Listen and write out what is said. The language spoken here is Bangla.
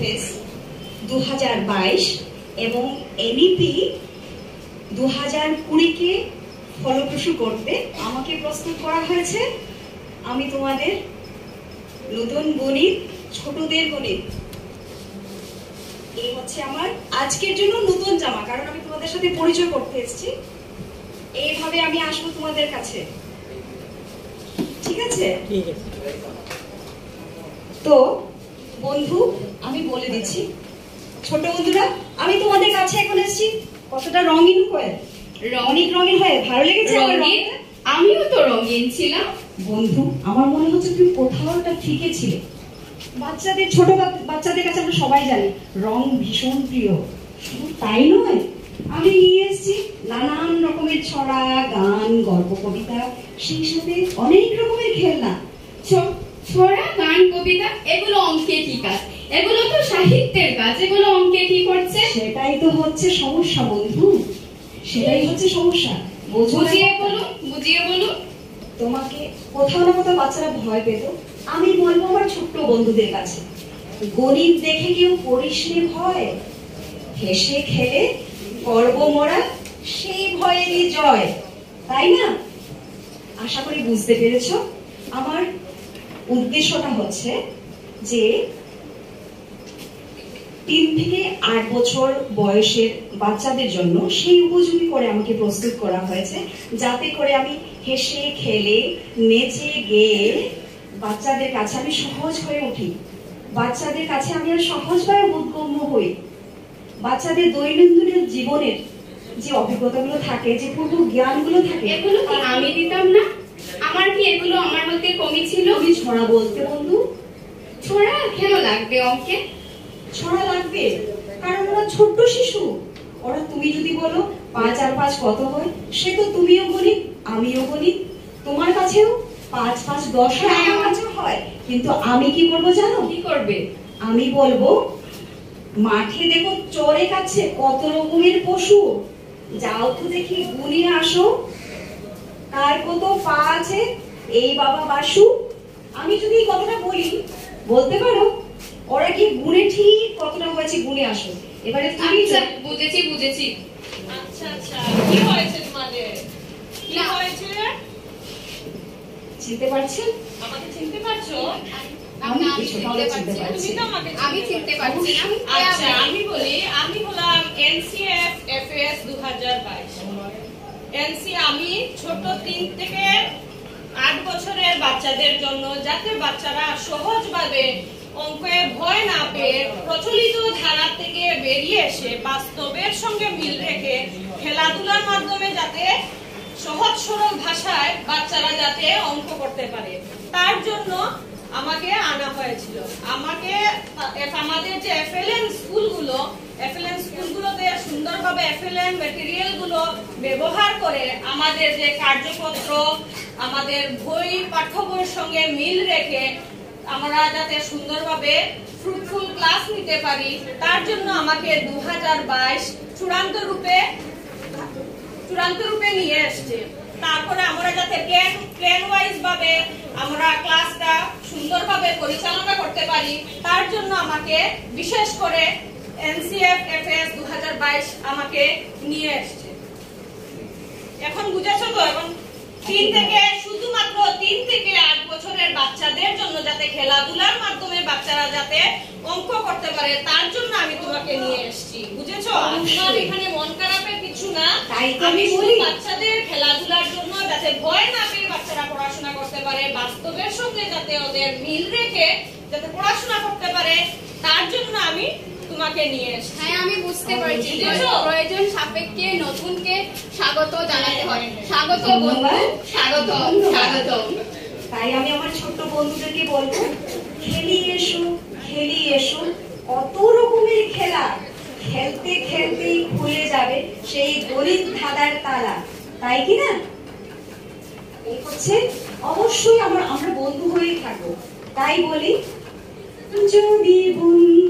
এফএস 2022 এবং এনইপি 2020 কে ফলপ্রসূ করতে আমাকে প্রস্তুত করা হয়েছে। আমি তোমাদের নতুন গণিত, ছোটদের গণিত। এই হচ্ছে আমার আজকের জন্য নতুন জামা, কারণ আমি তোমাদের সাথে পরিচয় করতে এসেছি। এইভাবে আমি আসবো তোমাদের কাছে, ঠিক আছে? তো বন্ধু, আমি বলে দিচ্ছি, ছোট বন্ধুরা, আমি তোমাদের কাছে এখন এসেছি কতটা রঙিন হয়ে, অনেক রঙিন হয়ে। ভালো লেগেছে? আমিও তো রঙিন ছিলাম। বন্ধু, আমার মনে হচ্ছে তুমি কোথাও একটা ঠিকই ছিলে। বাচ্চাদের, ছোট বাচ্চাদের কাছে আমরা সবাই জানি রং ভীষণ প্রিয়। শুধু তাই নয়, আমি নিয়ে এসেছি নানান রকমের ছড়া, গান, গল্প, কবিতা, সেই সাথে অনেক রকমের খেলনা। ছড়া, গান, কবিতা, এগুলো অঙ্কে কি কাজ? এগুলো তো সাহিত্যের কাজ, এগুলো অঙ্কে কি করছে? সেটাই তো হচ্ছে সমস্যা বন্ধু, সেটাই হচ্ছে সমস্যা। বুঝিয়ে বলুন, বুঝিয়ে বলুন। তোমাকে কোথাও না কোথাও বাচ্চারা ভয় পেত। আমি বলবো আমার ছোট্ট বন্ধুদের কাছে, গণিত দেখে কেউ করিস নে ভয়, হেসে খেলে করব মোরা সেই ভয়েরই জয়। তাই না? আশা করি বুঝতে পেরেছো। আমার উদ্দেশ্যটা হচ্ছে যে 3 থেকে 8 বছর বয়সের বাচ্চাদের জন্য সেই উপযোগী করে আমাকে প্রস্তুত করা হয়েছে, যাতে করে আমি হেসে খেলে নেচে গেয়ে বাচ্চাদের কাছে আমি সহজ হয়ে উঠি, বাচ্চাদের কাছে আমি আর সহজভাবে বোধগম্য হই। বাচ্চাদের দৈনন্দিন জীবনের যে অভিজ্ঞতাগুলো থাকে, যে পূর্ব জ্ঞানগুলো থাকে, এগুলো কি আমি দিতাম না? আমার কি এগুলো আমার মধ্যে কমই ছিল? তুমি ছড়া বলতে বন্ধু। ছড়া কেন লাগবে অঙ্কে? ছড়া লাগবে কারণ ওরা ছোট্ট শিশু। ওরা, তুমি যদি বলো 5 আর 5 কত হয়, সে তো তুমিও গণিত, আমিও গণিত, তোমার কাছেও 5 5 10 হয়, আমার কাছেও হয়। কিন্তু আমি কি করবো জানো? কি করবে? আমি বলবো, মাঠে দেখো চড়ে কাছে কত রকমের পশু, যাও তো দেখি গুনিয়ে আসো কার কত পা আছে, এই বাবা বাসু। আমি যদি এই কথাটা বলি, বলতে পারো ওরা কি গুনে ঠিক কতটা হয়েছে, গুনে আসো। এবারে তুমি বুঝেছি বুঝেছি। আচ্ছা আচ্ছা, কি হয়েছে তোমাদের? কি হয়েছে? চিনতে পারছেন? আমাকে চিনতে পারছো? আমি চিনতে পারছি। তুমি তো আমাকে আমি চিনতে পারছি না। আচ্ছা, আমি বলি, আমি হলাম এনসিএফ এফএস 2022। এনসি আমি ছোট 3 থেকে 8 বছরের বাচ্চাদের জন্য, যাতে বাচ্চারা সহজভাবে অঙ্কে ভয় না পেয়ে প্রচলিত ধারা থেকে বেরিয়ে এসে বাস্তবের সঙ্গে মিল রেখে খেলাধুলার মাধ্যমে যাতে সহজ সরল ভাষায় বাচ্চারা যাতে অঙ্ক করতে পারে, তার জন্য আমাকে আনা হয়েছিল। আমাদের যে এফএলএন স্কুলগুলোতে সুন্দরভাবে এফএলএন ম্যাটেরিয়াল গুলো ব্যবহার করে আমাদের যে কার্যপত্র, আমাদের বই, পাঠ্য বইয়ের সঙ্গে মিল রেখে আমরা যাতে সুন্দরভাবে ফ্রুটফুল ক্লাস নিতে পারি, তার জন্য আমাকে 2022 চূড়ান্ত রূপে নিয়ে এসছে। তারপরে আমরা যাতে প্ল্যান ওয়াইজ ভাবে আমরা ক্লাসটা সুন্দরভাবে পরিচালনা করতে পারি, তার জন্য আমাকে বিশেষ করে এনসিএফ এফএস 2022 আমাকে নিয়ে এসছে। এখন বুঝেছো তো? এখন শুধুমাত্র 3 থেকে 8 বছরের বাচ্চাদের জন্য যাতে খেলাধুলার মাধ্যমে বাচ্চারা যাতে অঙ্ক করতে পারে, তার জন্য আমি তোমাকে নিয়ে এসেছি। বুঝেছো? তোমার এখানে মন খারাপের কিছু না। আমি বলি, বাচ্চাদের খেলাধুলার জন্য যাতে ভয় না পেয়ে বাচ্চারা পড়াশোনা করতে পারে, বাস্তবের সঙ্গে যাতে ওদের মিল রেখে যাতে পড়াশোনা করতে পারে, তার জন্য আমি তোমাকে নিয়ে এসেছি। হ্যাঁ, আমি বুঝতে পারছি। প্রয়োজন সাপেক্ষে নতুনকে স্বাগত জানাতে হয়। স্বাগত বন্ধু, স্বাগত স্বাগত। তাই আমি আমার ছোট্ট বন্ধুদেরকে বলবো, খেলিয়ে এসো, কত রকমের খেলা, খেলতে খেলতেই খুলে যাবে সেই গণিত ধাঁধার তালা। তাই কি না? এই হচ্ছে, অবশ্যই আমরা বন্ধু হয়ে থাকবো। তাই বলি, যদি বন্ধু